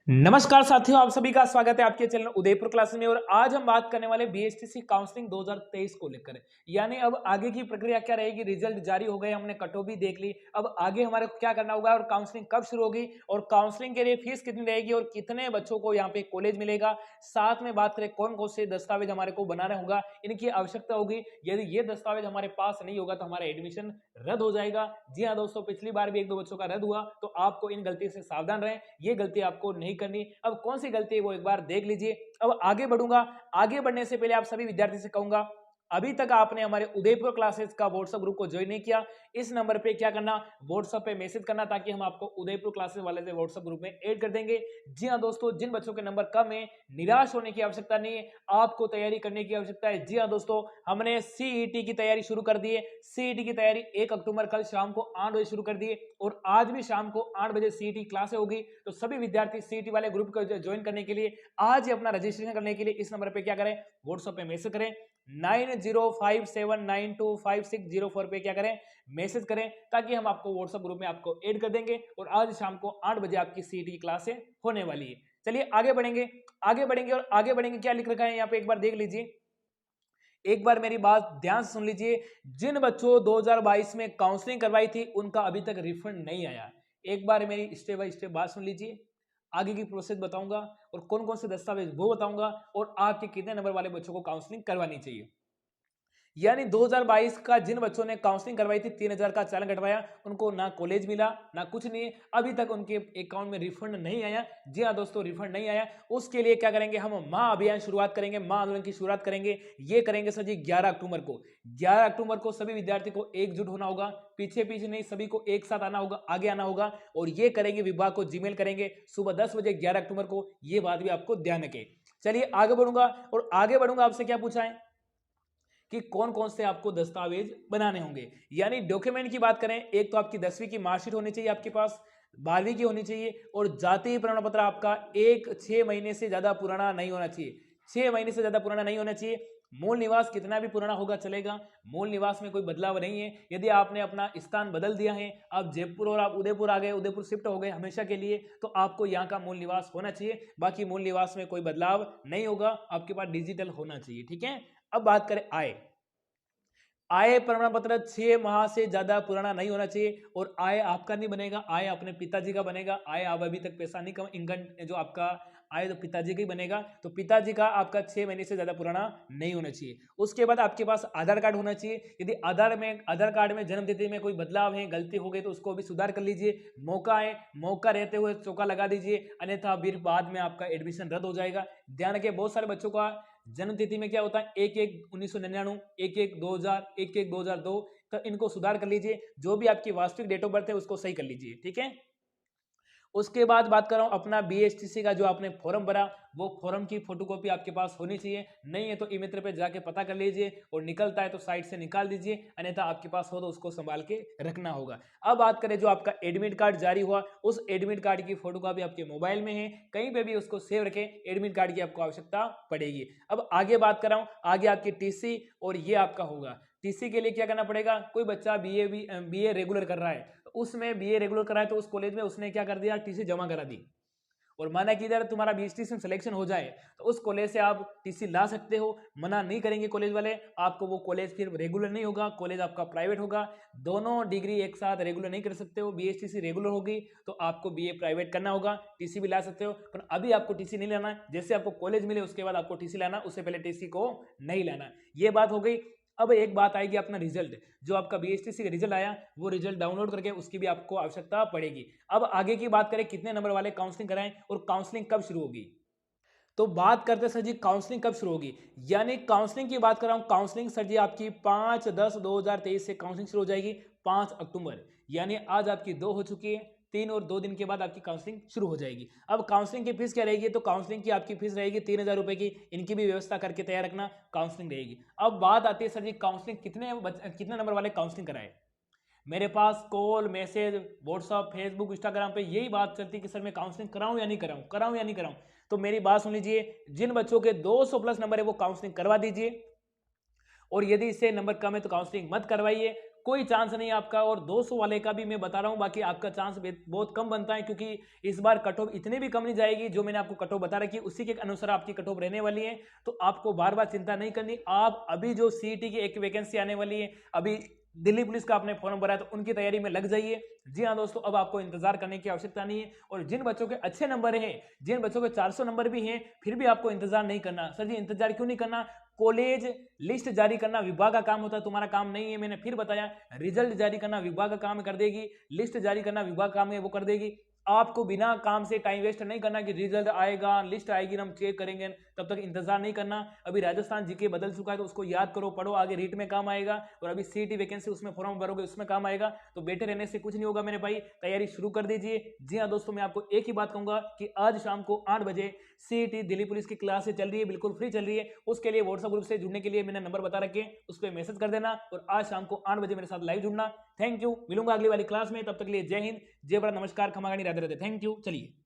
नमस्कार साथियों, आप सभी का स्वागत है आपके चैनल उदयपुर क्लासेस में। और आज हम बात करने वाले बीएसटीसी काउंसलिंग 2023 को लेकर। यानी अब आगे की प्रक्रिया क्या रहेगी। रिजल्ट जारी हो गए, हमने कट ऑफ भी देख ली। अब आगे हमारे को क्या करना होगा और काउंसलिंग कब शुरू होगी और काउंसलिंग के लिए फीस कितनी रहेगी और कितने बच्चों को यहाँ पे कॉलेज मिलेगा। साथ में बात करें कौन कौन से दस्तावेज हमारे को बनाना होगा, इनकी आवश्यकता होगी। यदि ये दस्तावेज हमारे पास नहीं होगा तो हमारा एडमिशन रद्द हो जाएगा। जी हाँ दोस्तों, पिछली बार भी एक दो बच्चों का रद्द हुआ, तो आपको इन गलती से सावधान रहें। ये गलती आपको नहीं करनी। अब कौन सी गलती है वो एक बार देख लीजिए। अब आगे बढ़ूंगा। आगे बढ़ने से पहले आप सभी विद्यार्थी से कहूंगा, अभी तक आपने हमारे उदयपुर क्लासेस का व्हाट्सएप ग्रुप को ज्वाइन नहीं किया, इस नंबर पे क्या करना, व्हाट्सएप पे मैसेज करना, ताकि हम आपको उदयपुर क्लासेस वाले से व्हाट्सएप ग्रुप में ऐड कर देंगे। जी हाँ दोस्तों, जिन बच्चों के नंबर कम है, निराश होने की आवश्यकता नहीं है, आपको तैयारी करने की आवश्यकता है। जी हाँ दोस्तों, हमने सीईटी की तैयारी शुरू कर दी है। सीईटी की तैयारी 1 अक्टूबर कल शाम को 8 बजे शुरू कर दी है और आज भी शाम को 8 बजे सीईटी क्लास होगी। तो सभी विद्यार्थी सीईटी वाले ग्रुप को ज्वाइन करने के लिए, आज ही अपना रजिस्ट्रेशन करने के लिए इस नंबर पे क्या करें, व्हाट्सएप पे मैसेज करें। 9057925604 पे क्या करें, मैसेज करें, ताकि हम आपको व्हाट्सएप ग्रुप में आपको ऐड कर देंगे। और आज शाम को 8 बजे आपकी सीईटी की क्लास होने वाली है। चलिए आगे बढ़ेंगे। आगे बढ़ेंगे और आगे बढ़ेंगे, क्या लिख रखा है यहाँ पे एक बार देख लीजिए। एक बार मेरी बात ध्यान से सुन लीजिए। जिन बच्चों 2022 में काउंसलिंग करवाई थी उनका अभी तक रिफंड नहीं आया। एक बार मेरी स्टेप बाय स्टेप बात सुन लीजिए। आगे की प्रोसेस बताऊंगा और कौन कौन से दस्तावेज वो बताऊंगा और आपके कितने नंबर वाले बच्चों को काउंसलिंग करवानी चाहिए। यानी 2022 का जिन बच्चों ने काउंसलिंग करवाई थी, 3000 का चालान कटवाया, उनको ना कॉलेज मिला ना कुछ नहीं, अभी तक उनके अकाउंट में रिफंड नहीं आया। जी हाँ दोस्तों, रिफंड नहीं आया। उसके लिए क्या करेंगे, हम महा अभियान शुरुआत करेंगे, महा आंदोलन की शुरुआत करेंगे। ये करेंगे सर जी 11 अक्टूबर को। 11 अक्टूबर को सभी विद्यार्थी को एकजुट होना होगा, पीछे पीछे नहीं, सभी को एक साथ आना होगा, आगे आना होगा। और ये करेंगे, विभाग को जीमेल करेंगे सुबह 10 बजे 11 अक्टूबर को। ये बात भी आपको ध्यान रखें। चलिए आगे बढ़ूंगा और आगे बढ़ूंगा। आपसे क्या पूछा है कि कौन कौन से आपको दस्तावेज बनाने होंगे। यानी डॉक्यूमेंट की बात करें, एक तो आपकी 10वीं की मार्कशीट होनी चाहिए आपके पास, 12वीं की होनी चाहिए, और जाति प्रमाण पत्र आपका 6 महीने से ज्यादा पुराना नहीं होना चाहिए। 6 महीने से ज्यादा पुराना नहीं होना चाहिए। मूल निवास कितना भी पुराना होगा चलेगा, मूल निवास में कोई बदलाव नहीं है। यदि आपने अपना स्थान बदल दिया है, आप जयपुर और आप उदयपुर आ गए, उदयपुर शिफ्ट हो गए हमेशा के लिए, तो आपको यहाँ का मूल निवास होना चाहिए। बाकी मूल निवास में कोई बदलाव नहीं होगा, आपके पास डिजिटल होना चाहिए। ठीक है। अब बात करें आय। आय प्रमाण पत्र 6 माह से ज्यादा पुराना नहीं होना चाहिए। और आय आपका नहीं बनेगा, आय अपने पिताजी का बनेगा। आय आप अभी तक पैसा नहीं कमा, इनकम जो आपका आय तो पिताजी का ही बनेगा। तो पिताजी का आपका 6 महीने से ज्यादा पुराना नहीं होना चाहिए। उसके बाद आपके पास आधार कार्ड होना चाहिए। यदि आधार कार्ड में जन्म तिथि में कोई बदलाव है, गलती हो गई, तो उसको भी सुधार कर लीजिए। मौका है, मौका रहते हुए चौका लगा दीजिए, अन्यथा फिर बाद में आपका एडमिशन रद्द हो जाएगा। ध्यान रखिए, बहुत सारे बच्चों का जन्म तिथि में क्या होता है, 1/1/1999, 1/1/2000, 1/1/2002। तो इनको सुधार कर लीजिए। जो भी आपकी वास्तविक डेट ऑफ बर्थ है उसको सही कर लीजिए। ठीक है। उसके बाद बात कर रहा हूं अपना बीएसटीसी का जो आपने फॉर्म भरा, वो फॉर्म की फोटोकॉपी आपके पास होनी चाहिए। नहीं है तो ई मित्र पे जाके पता कर लीजिए, और निकलता है तो साइट से निकाल दीजिए, अन्यथा आपके पास हो तो उसको संभाल के रखना होगा। अब बात करें जो आपका एडमिट कार्ड जारी हुआ, उस एडमिट कार्ड की फोटोकॉपी आपके मोबाइल में है, कहीं पे भी उसको सेव रखें। एडमिट कार्ड की आपको आवश्यकता पड़ेगी। अब आगे बात कर रहा हूं, आगे आपकी टीसी, और ये आपका होगा। टीसी के लिए क्या करना पड़ेगा, कोई बच्चा बीए रेगुलर कर रहा है, उसमें बीए रेगुलर कराए तो उस कॉलेज में उसने क्या कर दिया, टीसी जमा करा दी। और माना कि इधर तुम्हारा बीएसटीसी में सिलेक्शन हो जाए तो उस कॉलेज से आप टीसी ला सकते हो, मना नहीं करेंगे कॉलेज वाले आपको। वो कॉलेज फिर रेगुलर नहीं होगा, कॉलेज आपका प्राइवेट होगा। दोनों डिग्री एक साथ रेगुलर नहीं कर सकते हो। बीएसटीसी रेगुलर होगी तो आपको बीए प्राइवेट करना होगा, टीसी भी ला सकते हो, पर अभी आपको टीसी नहीं लाना। जैसे आपको कॉलेज मिले उसके बाद आपको टीसी लाना, उससे पहले टीसी को नहीं लाना। ये बात हो गई। अब एक बात आएगी अपना रिजल्ट, जो आपका बीएसटीसी का रिजल्ट आया वो रिजल्ट डाउनलोड करके उसकी भी आपको आवश्यकता पड़ेगी। अब आगे की बात करें, कितने नंबर वाले काउंसलिंग कराएं और काउंसलिंग कब शुरू होगी। तो बात करते हैं सर जी काउंसलिंग कब शुरू होगी। यानी काउंसलिंग की बात कर रहा हूं, काउंसलिंग सर जी आपकी 5/10/2023 से काउंसलिंग शुरू हो जाएगी, 5 अक्टूबर। यानी आज आपकी 2 हो चुकी है, 3 और 2 दिन के बाद आपकी काउंसलिंग शुरू हो जाएगी। अब काउंसलिंग की फीस क्या रहेगी, तो काउंसलिंग की आपकी फीस रहेगी 3000 रुपए की। इनकी भी व्यवस्था करके तैयार रखना, काउंसलिंग रहेगी। अब बात आती है सर जी काउंसलिंग कितने नंबर वाले काउंसलिंग कराए। मेरे पास call, message, WhatsApp, Facebook, Instagram पे यही बात चलती है कि सर मैं काउंसलिंग कराऊं या नहीं कराऊं, कराऊं या नहीं कराऊं। तो मेरी बात सुन लीजिए, जिन बच्चों के 200 प्लस नंबर है वो काउंसलिंग करवा दीजिए, और यदि इससे नंबर कम है तो काउंसलिंग मत करवाइए। कोई चांस नहीं है आपका। और 200 वाले का भी मैं बता रहा हूँ, बाकी आपका चांस बहुत कम बनता है, क्योंकि इस बार कट ऑफ इतनी भी कम नहीं जाएगी। जो मैंने आपको कट ऑफ बता रखी है उसी के अनुसार आपकी कट ऑफ रहने वाली है। तो आपको बार बार चिंता नहीं करनी। आप अभी जो सीईटी की एक वैकेंसी आने वाली है, अभी दिल्ली पुलिस का आपने फॉर्म भरा है, तो उनकी तैयारी में लग जाइए। जी हाँ दोस्तों, अब आपको इंतजार करने की आवश्यकता नहीं है। और जिन बच्चों के अच्छे नंबर हैं, जिन बच्चों के 400 नंबर भी हैं, फिर भी आपको इंतजार नहीं करना। सर जी इंतजार क्यों नहीं करना? कॉलेज लिस्ट जारी करना विभाग का काम होता है, तुम्हारा काम नहीं है। मैंने फिर बताया, रिजल्ट जारी करना विभाग का काम कर देगी, लिस्ट जारी करना विभाग का काम है, वो कर देगी। आपको बिना काम से टाइम वेस्ट नहीं करना कि रिजल्ट आएगा, लिस्ट आएगी, हम चेक करेंगे, तब तक इंतजार नहीं करना। अभी राजस्थान जीके बदल चुका है, तो उसको याद करो, पढ़ो, आगे रीट में काम आएगा। और अभी सीईटी वैकेंसी उसमें फॉर्म भरोगे, उसमें काम आएगा। तो बैठे रहने से कुछ नहीं होगा मेरे भाई, तैयारी शुरू कर दीजिए। जी हाँ दोस्तों, मैं आपको एक ही बात कहूंगा कि आज शाम को 8 बजे सीईटी दिल्ली पुलिस की क्लास चल रही है, बिल्कुल फ्री चल रही है। उसके लिए व्हाट्सएप ग्रुप से जुड़ने के लिए मैंने नंबर बता रखे हैं, उस पर मैसेज कर देना और आज शाम को 8 बजे मेरे साथ लाइव जुड़ना। थैंक यू, मिलूंगा अगली वाली क्लास में। तब तक के लिए जय हिंद, जय भारत, नमस्कार, खमा गणी, राधे राधे। Thank you. चलिए।